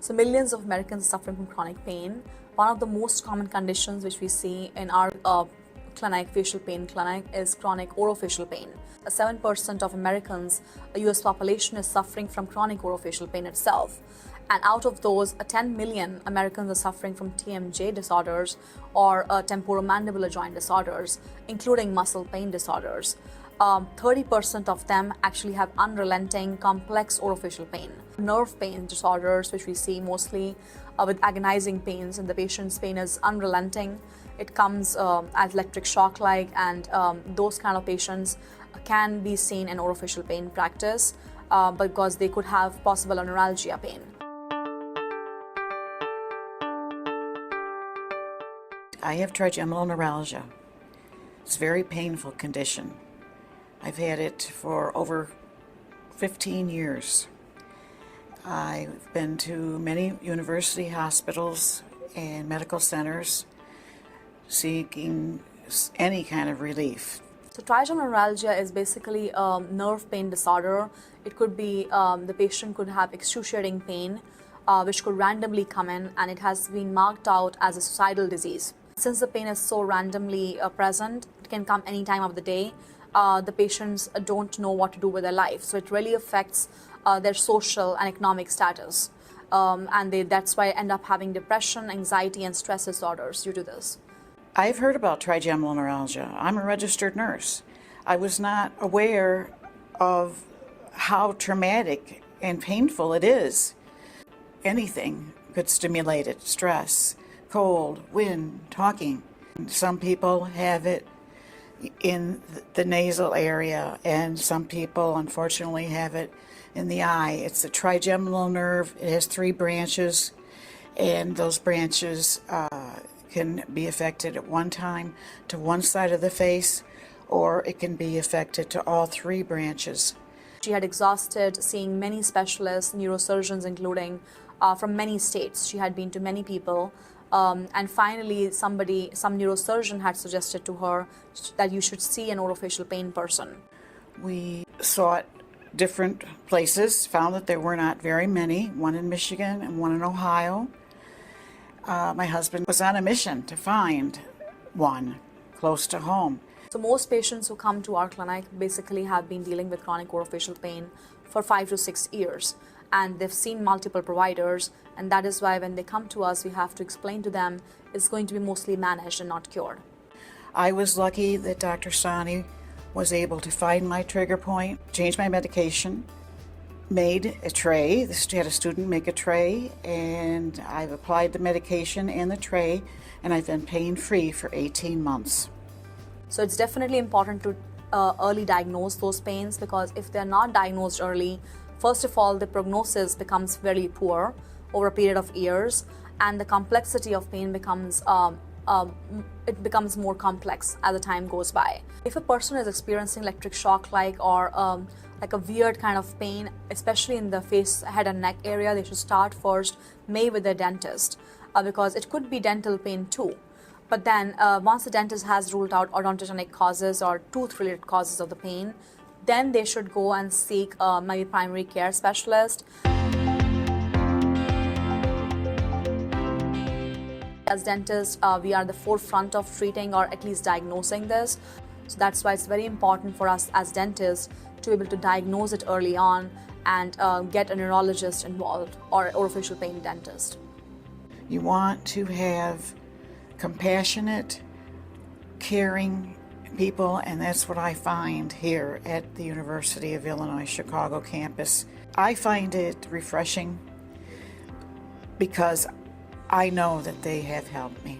So millions of Americans are suffering from chronic pain. One of the most common conditions which we see in our clinic, facial pain clinic, is chronic orofacial pain. 7% of Americans, a US population, is suffering from chronic orofacial pain itself. And out of those, 10 million Americans are suffering from TMJ disorders or temporomandibular joint disorders, including muscle pain disorders. 30% of them actually have unrelenting complex orofacial pain. Nerve pain disorders, which we see mostly with agonizing pains, and the patient's pain is unrelenting. It comes as electric shock-like, and those kind of patients can be seen in orofacial pain practice because they could have possible neuralgia pain. I have trigeminal neuralgia. It's a very painful condition. I've had it for over 15 years. I've been to many university hospitals and medical centers seeking any kind of relief. So trigeminal neuralgia is basically a nerve pain disorder. It could be the patient could have excruciating pain which could randomly come in, and it has been marked out as a suicidal disease. Since the pain is so randomly present, it can come any time of the day. The patients don't know what to do with their life. So it really affects their social and economic status. And that's why they end up having depression, anxiety, and stress disorders due to this. I've heard about trigeminal neuralgia. I'm a registered nurse. I was not aware of how traumatic and painful it is. Anything could stimulate it: stress, cold, wind, talking. Some people have it in the nasal area, and some people unfortunately have it in the eye. It's the trigeminal nerve. It has 3 branches, and those branches can be affected at one time to one side of the face, or it can be affected to all 3 branches. She had exhausted seeing many specialists, neurosurgeons including, from many states. She had been to many people. And finally, some neurosurgeon had suggested to her that you should see an orofacial pain person. We sought different places, found that there were not very many, one in Michigan and one in Ohio. My husband was on a mission to find one close to home. So most patients who come to our clinic basically have been dealing with chronic orofacial pain for 5 to 6 years. And they've seen multiple providers, and that is why when they come to us, we have to explain to them it's going to be mostly managed and not cured. I was lucky that Dr. Sani was able to find my trigger point, change my medication, made a tray. She had a student make a tray, and I've applied the medication and the tray, and I've been pain-free for 18 months. So it's definitely important to early diagnose those pains, because if they're not diagnosed early, first of all, the prognosis becomes very poor over a period of years, and the complexity of pain becomes more complex as the time goes by. If a person is experiencing electric shock-like or like a weird kind of pain, especially in the face, head and neck area, they should start first maybe with their dentist because it could be dental pain too. But then once the dentist has ruled out odontogenic causes or tooth-related causes of the pain, then they should go and seek maybe primary care specialist. As dentists, we are the forefront of treating or at least diagnosing this. So that's why it's very important for us as dentists to be able to diagnose it early on and get a neurologist involved or orofacial pain dentist. You want to have compassionate, caring people, and that's what I find here at the University of Illinois Chicago campus. I find it refreshing because I know that they have helped me.